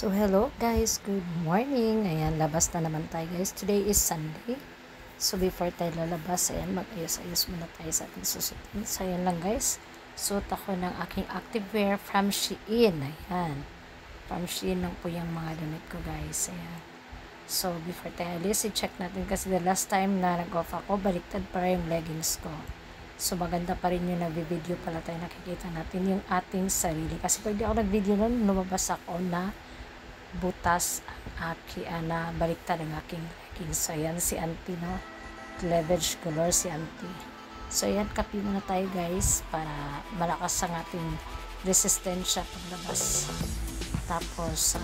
So hello guys, good morning. Ayan, labas na naman tayo guys. Today is Sunday. So before tayo lalabas, ayan, mag-ayos-ayos muna tayo sa ating susutin. So ayan lang guys. Suot ako ng aking activewear from Shein. Ayan. From Shein lang po yung mga damit ko guys. Ayan. So before tayo alis, i-check natin kasi the last time na nag-off ako, baliktad para yung leggings ko. So maganda pa rin yung nag-video pala tayo, nakikita natin yung ating sarili. Kasi pag di ako nag-video nun, lumabas ako na butas ang na baliktad ang aking leggings. So ayan si auntie, no? Cleavage color si auntie. So ayan, kape muna tayo guys para malakas ang ating resistensya paglabas. Tapos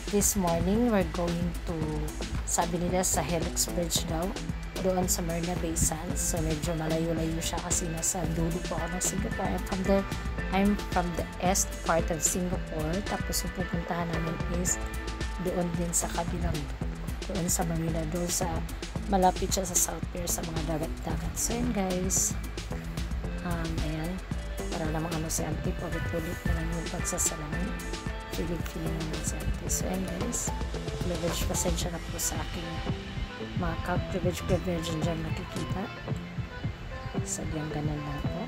this morning we're going to, sabi nila sa Helix Bridge daw, doon sa Marina Bay Sands. So medyo malayo-layo siya kasi nasa dulo po ako ng Singapore. I'm from the east part of Singapore. Tapos yung pupuntahan namin is doon din sa kabilang, doon sa Marina, doon sa malapit siya sa South Pier, sa mga dagat-dagat. So yun guys, ayan, para namang si auntie, paulit-ulit na lang yung pagsasalamin. Feeling naman si auntie. So yun guys, leverage, pasensya na po sa aking mga privilege dyan nakikita. Sadyang ganun lang po.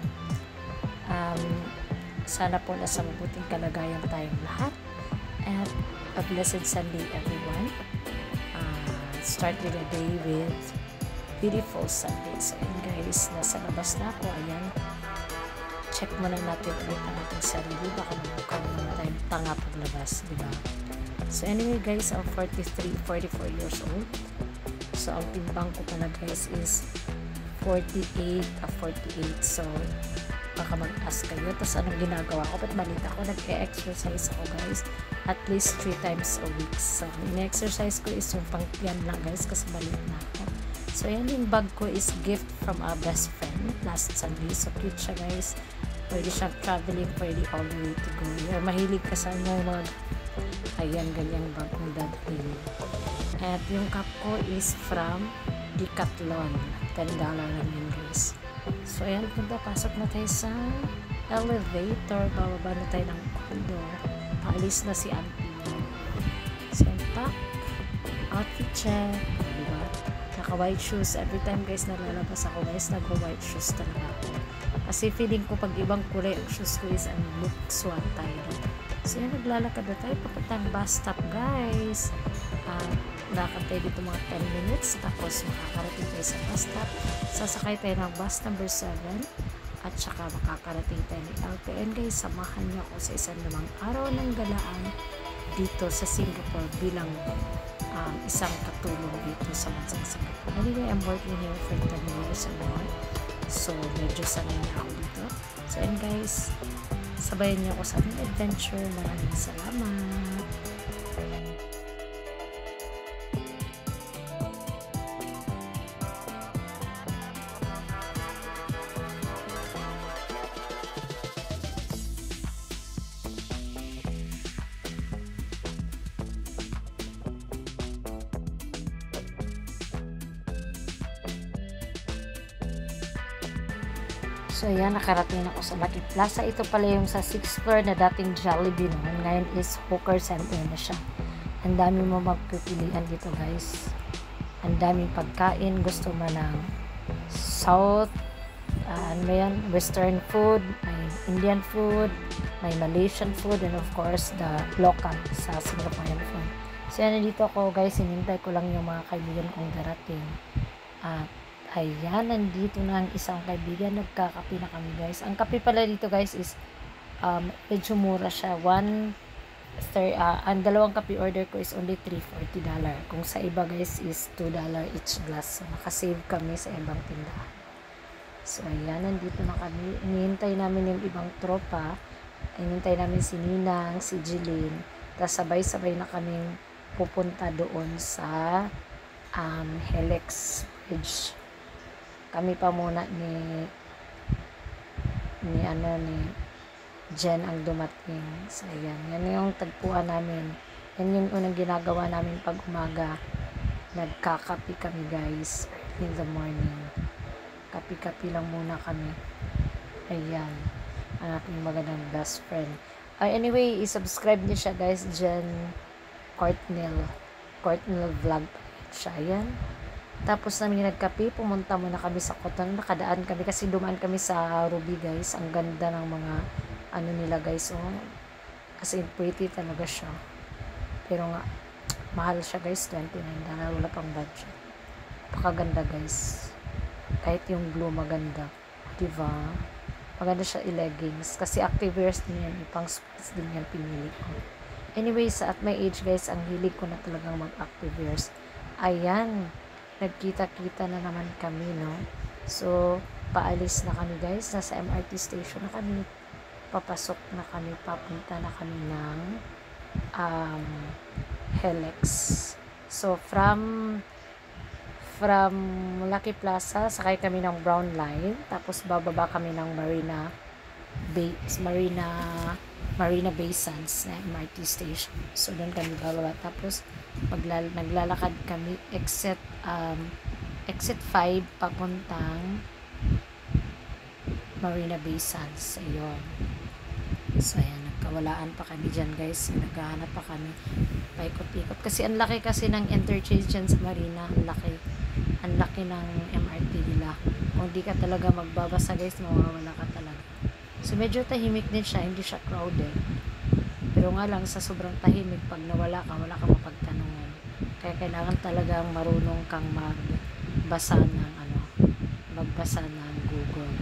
Sana po nasa mabuting kalagayan tayong lahat. And a blessed Sunday everyone. Start with the day with beautiful Sunday. So yun guys, nasa labas na ako. Ayan. Check muna natin ulit ang ating sarili. Baka mabukang naman tayong tanga paglabas, diba? So anyway guys, I'm 44 years old. So ang timbang ko pala guys is 48. So baka mag-ask kayo. Tapos anong ginagawa ko? Ba't balita ko? Nag-e-exercise ako guys at least 3 times a week. So in-exercise ko is yung pang-yan lang guys kasi balit na ako. So yan, yung bag ko is gift from a best friend last Sunday. So cute siya guys. Pwede siyang traveling, pwede all the way to go. Mahilig ka sa yung mga ayan, ganyang bag kong dadalhin. At yung cup ko is from Decathlon. $10 lang yun guys. So ayan, pasok na tayo sa elevator. Bababa na tayo ng corridor. Paalis na si auntie. So ayan, pack. Outfit check. Diba? Naka white shoes. Every time guys nalalabas ako guys, nag-white shoes talaga ako. Kasi feeling ko pag ibang kulay ang shoes ko is ang look swat tayo. So yan, naglalakad na tayo papuntang bus stop guys. Lakad tayo dito mga 10 minutes. Tapos makakarating tayo sa bus stop. Sasakay tayo ng bus number 7. At saka makakarating tayo ng LTN guys. Samahan niyo ako sa isang lamang araw ng galaan dito sa Singapore bilang isang katulong dito sa bansang Singapore. Anyway, I'm working here for 10 years and more. So medyo sanay na ako dito. So and guys, sabayan niyo ako sa aming adventure. Maraming salamat. So ayan, nakarating ako sa Lucky Plaza. Ito pala yung sa 6th floor na dating Jollibee noon. Ngayon is Hawker Center na siya. Ang dami mo magpipilian dito guys. Ang daming pagkain. Gusto mo ng South, Western food, may Indian food, may Malaysian food, and of course the local sa Singaporean food. So yan, dito ako guys. Hinintay ko lang yung mga kaibigan kong darating. At ayan, nandito na ang isang kaibigan. Nagkakape na kami guys. Ang kape pala dito guys is medyo mura siya. Ang dalawang kape order ko is only $3.40. Kung sa iba guys is $2 each glass. So nakasave kami sa ibang tindahan. So ayan, nandito na kami. Inihintay namin yung ibang tropa. Inihintay namin si Ninang, si Jeline. Tapos sabay-sabay na kaming pupunta doon sa Helix Bridge. Kami pa muna ni Jen ang dumating. So ayan, yan yung tagpuan namin. Yan yung unang ginagawa namin pag umaga. Nagkakapi kami guys in the morning. Kapi-kapi lang muna kami. Ayan, ang aking magandang best friend. Anyway, i-subscribe niyo siya guys, Jen Courtnell Vlog siya. Ayan. Tapos namin nagkape, pumunta muna kami sa Coton. Nakadaan kami kasi dumaan kami sa Ruby guys. Ang ganda ng mga ano nila guys. Oh, as in pretty talaga siya. Pero nga, mahal siya guys, $29. Wala pang budget. Pakaganda guys. Kahit yung blue maganda. Diba? Maganda siya i-leggings. Kasi activewears din yan. Ipang sports din yan pinili ko. Anyways, at my age guys, ang hilig ko na talagang mag-activewears. Ayan. Nagkita-kita na naman kami, no? So, paalis na kami guys. Nasa MRT station na kami. Papasok na kami. Papunta na kami ng Helix. So, from Lucky Plaza, sakay kami ng Brown Line. Tapos, bababa kami ng Marina Bay Sands na MRT station. So, doon kami bababa. Tapos, naglalakad kami exit 5 papuntang Marina Bay Sands. Ayun. So, ayan. Nagkawalaan pa kami dyan, guys. Naghahanap pa kami. Paikot-ikot. Kasi ang laki kasi ng interchange dyan sa Marina. Ang laki ng MRT nila. Kung di ka talaga magbabasa, guys, mawawala ka talaga. So, medyo tahimik din siya. Hindi siya crowded. Pero nga lang, sa sobrang tahimik, pag nawala ka, wala ka mapagtanungan. Kaya kailangan talagang marunong kang magbasa ng Google.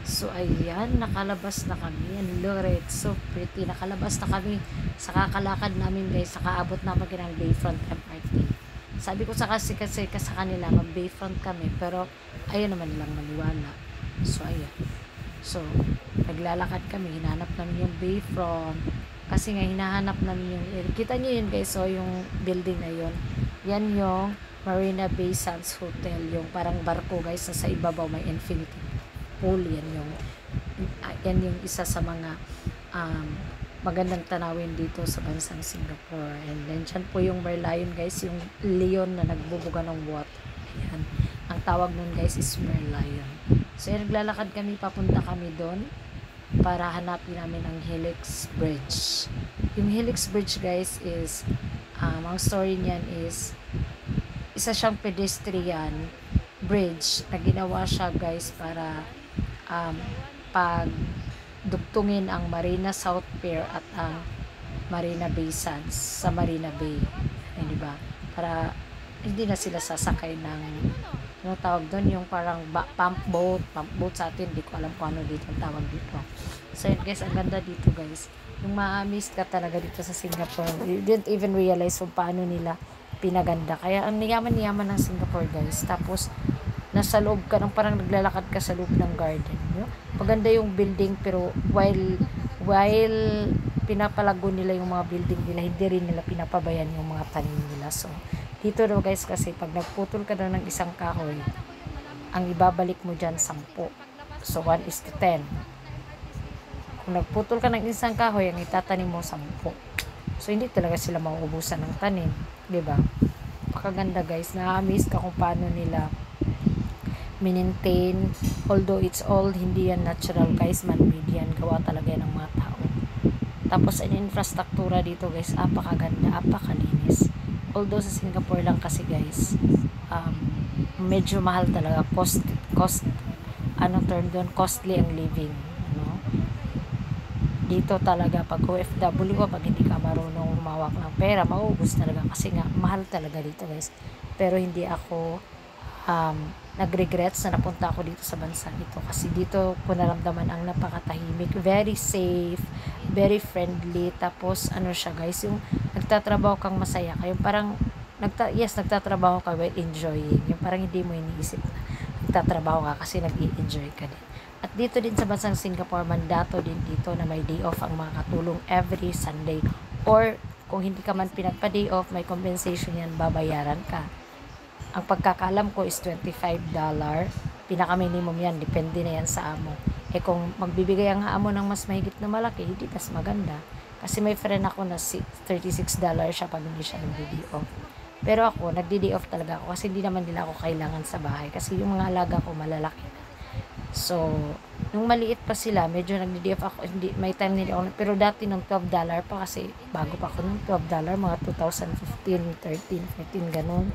So, ayan, nakalabas na kami. Ang lurid, so pretty. Nakalabas na kami sa kakalakad namin, guys. Nakaabot naman ng Bayfront MRT. Sabi ko kasi sa kanila, mag-Bayfront kami. Pero, ayun naman lang maniwala. So, ayan. So, naglalakad kami. Hinahanap namin yung Bayfront. Kasi nga, hinahanap namin yung... Kita nyo yun, guys. So, yung building na yun. Yan yung Marina Bay Sands Hotel. Yung parang barko, guys. Na sa ibabaw may infinity pool. Yan yung isa sa mga magandang tanawin dito sa bansang Singapore. And then, dyan po yung Merlion, guys. Yung leon na nagbubuga ng water. Ayan. Ang tawag nun, guys, is Merlion. So, naglalakad kami. Papunta kami doon para hanapin namin ang Helix Bridge. Yung Helix Bridge, guys, is ang story niyan is isa siyang pedestrian bridge na ginawa siya, guys, para pagdugtungin ang Marina South Pier at ang Marina Bay Sands sa Marina Bay. Di ba? Para hindi na sila sasakay ng ano tawag doon, yung parang pump boat sa atin, di ko alam kung ano dito ang tawag dito. So yun, guys, ang ganda dito, guys. Yung ma-amaze ka talaga dito sa Singapore. You didn't even realize kung paano nila pinaganda. Kaya ang yaman-yaman ng Singapore, guys. Tapos nasa loob ka ng parang naglalakad ka sa loob ng garden. No? Maganda yung building, pero while pinapalago nila yung mga building nila, hindi rin nila pinapabayan yung mga tanim nila. So, dito daw, guys, kasi pag nagputol ka daw ng isang kahoy, ang ibabalik mo dyan 10. So, 1:10. Kung nagputol ka ng isang kahoy, ang itatanim mo 10. So, hindi talaga sila mauubusan ng tanim. Diba? Pakaganda, guys. Na-amaze ka kung paano nila maintain. Although it's all hindi yan natural, guys. Man-made yan. Gawa talaga yan ng mga tao. Tapos, ang infrastruktura dito, guys, apakaganda, apakalinis. Although sa Singapore lang kasi, guys, medyo mahal talaga. Costly ang living. Ano? Dito talaga, pag OFW ka, pag hindi ka marunong humawak ng pera, mauubos talaga. Kasi nga, mahal talaga dito, guys. Pero hindi ako nag-regrets na napunta ako dito sa bansa ito. Kasi dito ko naramdaman ang napakatahimik. Very safe, very friendly. Tapos, ano siya, guys, yung nagtatrabaho kang masaya ka. Yung parang, nagtatrabaho ka while enjoying. Yung parang hindi mo iniisip na nagtatrabaho ka kasi nag-i-enjoy ka din. At dito din sa bansang Singapore, mandato din dito na may day off ang mga katulong every Sunday. Or, kung hindi ka man pinagpa-day off, may compensation yan, babayaran ka. Ang pagkakalam ko is $25. Pinaka-minimum yan. Depende na yan sa amo. Kung magbibigay ang amo ng mas mahigit na malaki, hindi mas maganda. Kasi may friend ako na $36 siya pag hindi siya nagdi-day off. Pero ako, nagdi-day off talaga ako kasi hindi naman nila ako kailangan sa bahay. Kasi yung mga alaga ko malalaki na. So, nung maliit pa sila, medyo nagdi-DF ako, hindi, may time nila ako, pero dati nung $12 pa kasi, bago pa ako nung $12, mga 2015, 13, 14, ganun.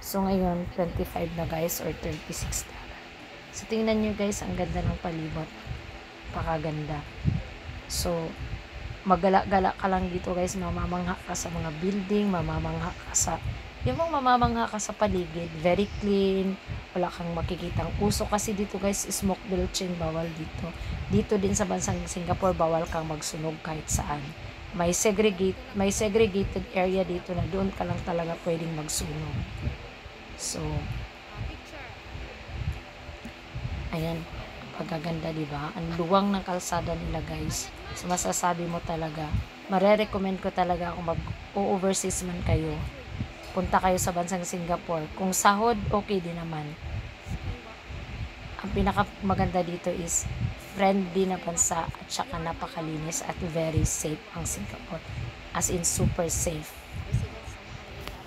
So, ngayon, 25 na guys, or $36. So, tingnan nyo guys, ang ganda ng palibot. Pakaganda. So, magala-gala ka lang dito guys, mamamangha ka sa mga building, mamamangha ka sa yung mga mamamangha ka sa paligid, very clean, wala kang makikitang uso kasi dito guys, smoke belching bawal dito. Dito din sa bansang Singapore, bawal kang magsunog kahit saan. May segregated area dito na doon ka lang talaga pwedeng magsunog. So, ayan, pagaganda, di ba? Ang luwang ng kalsada nila, guys. So, masasabi mo talaga, mare-recommend ko talaga kung mag-overseas man kayo, punta kayo sa bansang Singapore. Kung sahod, okay din naman. Ang pinaka maganda dito is friendly na bansa at saka napakalinis at very safe ang Singapore. As in, super safe.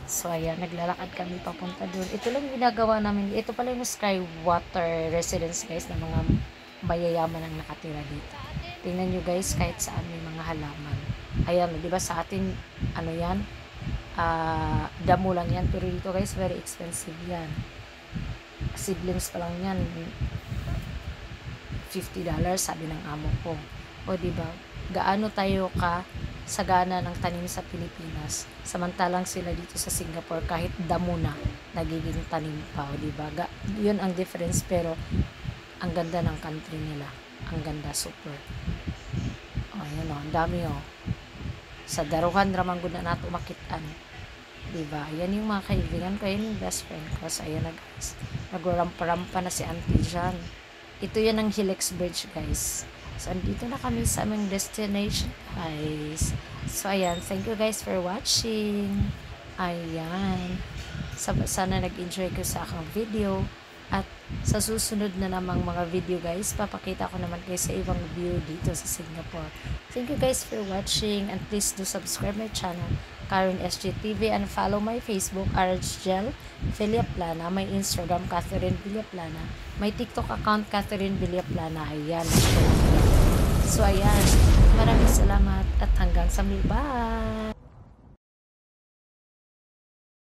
So, ayan, naglalakad kami papunta doon. Ito lang ginagawa namin. Ito pala yung Skywater Residence, guys, na mga mayayaman ang nakatira dito. Tingnan nyo, guys, kahit saan may mga halaman. Ayan, di ba sa atin, ano yan? Damo lang yan. Pero dito, guys, very expensive yan. Siblings pa lang yan. $50, sabi ng amo ko. O, di ba? Gaano tayo ka sagana ng tanim sa Pilipinas, samantalang sila dito sa Singapore kahit damo na nagiging tanim pa, o diba? Yun ang difference, pero ang ganda ng country nila, ang ganda, super. O, yun o, ang dami o, sa daruhan ramang guna nato makitaan, diba? Yan yung mga kaibigan ko, yan yung best friend ko. So, ayan na guys, nagrampa-rampa na si auntie dyan. Ito yan ang Helix Bridge, guys. So, andito na kami sa aming destination, guys. So, ayan. Thank you, guys, for watching. Ayan. Sana nag-enjoy ko sa akong video. At sa susunod na namang mga video, guys, papakita ko naman kayo sa ibang view dito sa Singapore. Thank you, guys, for watching. And please do subscribe my channel, Karen SGTV, and follow my Facebook, Arjel Villaplana, my Instagram, Catherine Villaplana, my TikTok account, Catherine Villaplana. Ayan. So, ayan. Maraming salamat at hanggang sa muli. Bye!